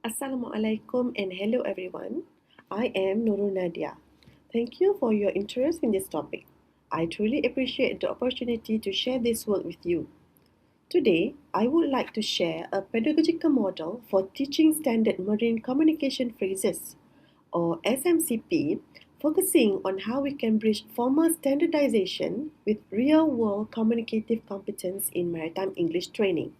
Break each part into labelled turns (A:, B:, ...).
A: Assalamualaikum and hello everyone. I am NURUL NADIA. Thank you for your interest in this topic. I truly appreciate the opportunity to share this work with you. Today, I would like to share a pedagogical model for teaching standard marine communication phrases, or SMCP, focusing on how we can bridge formal standardization with real-world communicative competence in maritime English training.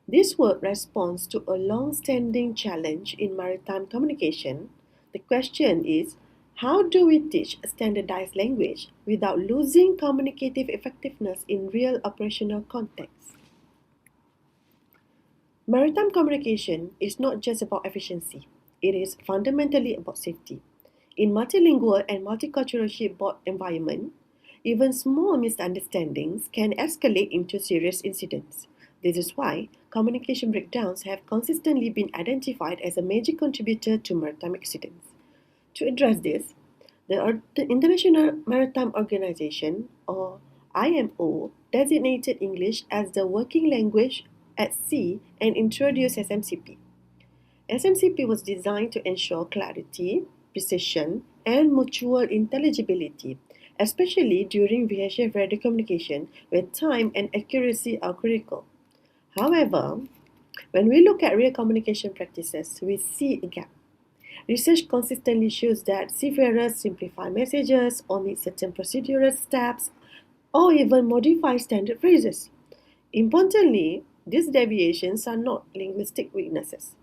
A: This work responds to a long-standing challenge in maritime communication. The question is, how do we teach a standardized language without losing communicative effectiveness in real operational contexts? Maritime communication is not just about efficiency. It is fundamentally about safety. In multilingual and multicultural shipboard environment, even small misunderstandings can escalate into serious incidents. This is why communication breakdowns have consistently been identified as a major contributor to maritime accidents. To address this, the International Maritime Organization, or IMO, designated English as the working language at sea and introduced SMCP. SMCP was designed to ensure clarity, precision, and mutual intelligibility, especially during VHF radio communication where time and accuracy are critical. However, when we look at real communication practices, we see a gap. Research consistently shows that seafarers simplify messages, omit certain procedural steps, or even modify standard phrases. Importantly, these deviations are not linguistic weaknesses.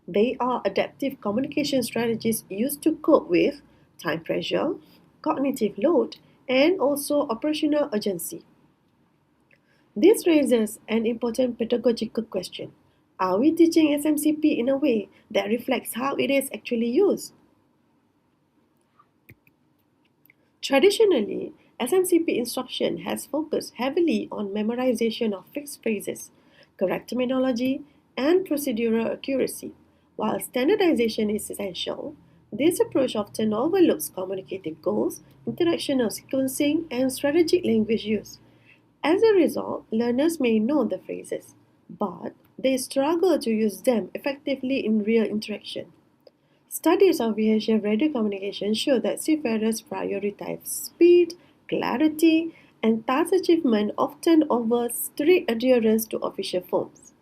A: They are adaptive communication strategies used to cope with time pressure, cognitive load, and also operational urgency. This raises an important pedagogical question. Are we teaching SMCP in a way that reflects how it is actually used? Traditionally, SMCP instruction has focused heavily on memorization of fixed phrases, correct terminology, and procedural accuracy. While standardization is essential, this approach often overlooks communicative goals, interactional sequencing, and strategic language use. As a result, learners may know the phrases, but they struggle to use them effectively in real interaction. Studies of VHF radio communication show that seafarers prioritize speed, clarity, and task achievement often over strict adherence to official forms.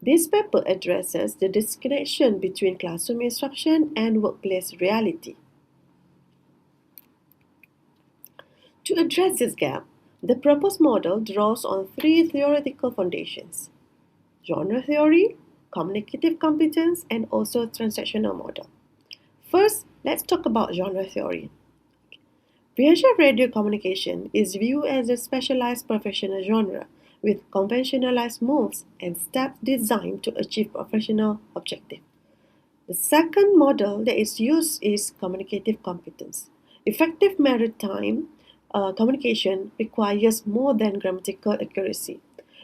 A: This paper addresses the disconnection between classroom instruction and workplace reality. To address this gap, the proposed model draws on three theoretical foundations: genre theory, communicative competence, and also transactional model. First, let's talk about genre theory. VHF radio communication is viewed as a specialized professional genre with conventionalized moves and steps designed to achieve professional objectives. The second model that is used is communicative competence. Effective maritime communication requires more than grammatical accuracy.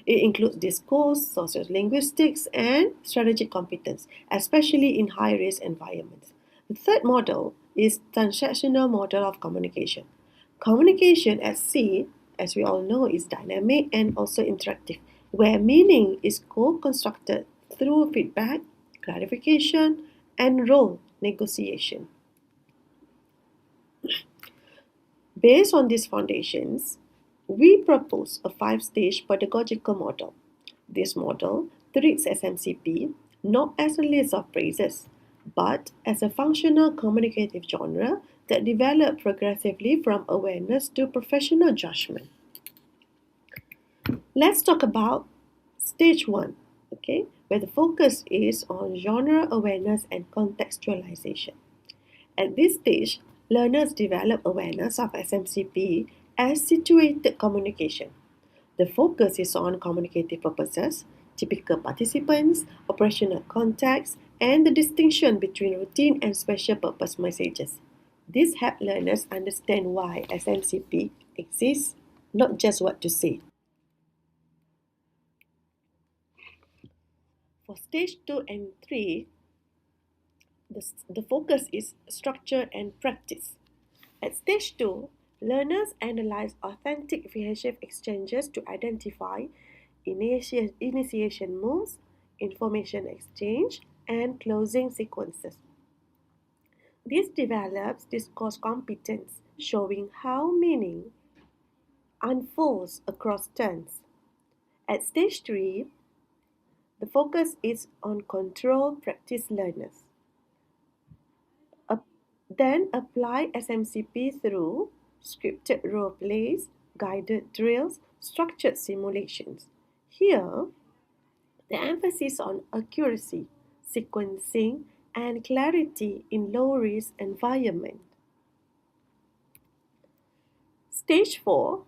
A: It includes discourse, sociolinguistics, and strategic competence, especially in high-risk environments. The third model is transactional model of communication. Communication at sea, as we all know, is dynamic and also interactive, where meaning is co-constructed through feedback, clarification, and role negotiation. Based on these foundations, we propose a five-stage pedagogical model. This model treats SMCP not as a list of phrases, but as a functional communicative genre that develops progressively from awareness to professional judgment. Let's talk about stage one, okay, where the focus is on genre awareness and contextualization. At this stage, learners develop awareness of SMCP as situated communication. The focus is on communicative purposes, typical participants, operational context, and the distinction between routine and special purpose messages. This helps learners understand why SMCP exists, not just what to say. For stage 2 and 3, the focus is structure and practice. At stage 2, learners analyze authentic VHF exchanges to identify initiation moves, information exchange, and closing sequences. This develops discourse competence, showing how meaning unfolds across turns. At stage 3, the focus is on control practice learners. Then apply SMCP through scripted role plays, guided drills, structured simulations. Here, the emphasis on accuracy, sequencing, and clarity in low-risk environment. Stage 4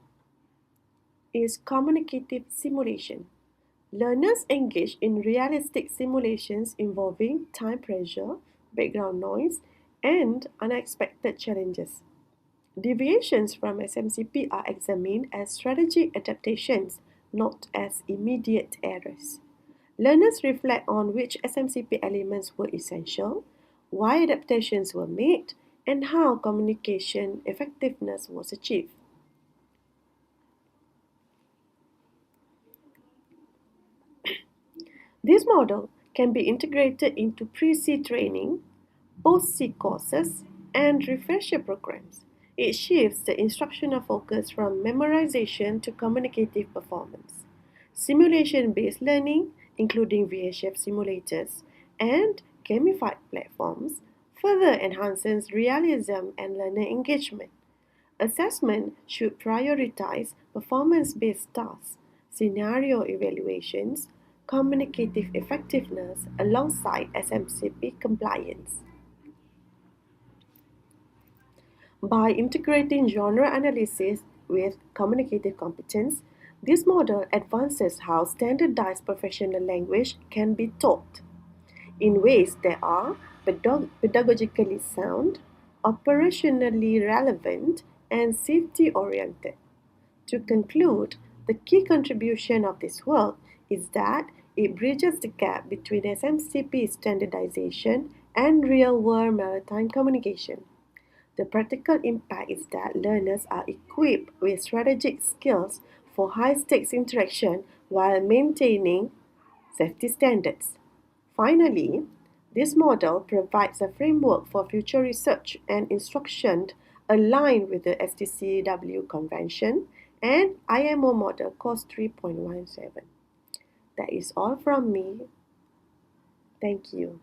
A: is communicative simulation. Learners engage in realistic simulations involving time pressure, background noise, and unexpected challenges. Deviations from SMCP are examined as strategic adaptations, not as immediate errors. Learners reflect on which SMCP elements were essential, why adaptations were made, and how communication effectiveness was achieved. This model can be integrated into pre-C training, post-C courses, and refresher programs. It shifts the instructional focus from memorization to communicative performance. Simulation-based learning, including VHF simulators and gamified platforms, further enhances realism and learner engagement. Assessment should prioritize performance-based tasks, scenario evaluations, communicative effectiveness alongside SMCP compliance. By integrating genre analysis with communicative competence, this model advances how standardized professional language can be taught in ways that are pedagogically sound, operationally relevant, and safety oriented. To conclude, the key contribution of this work is that it bridges the gap between SMCP standardization and real world maritime communication. The practical impact is that learners are equipped with strategic skills for high stakes interaction while maintaining safety standards. Finally, this model provides a framework for future research and instruction aligned with the STCW Convention and IMO Model Course 3.17. That is all from me. Thank you.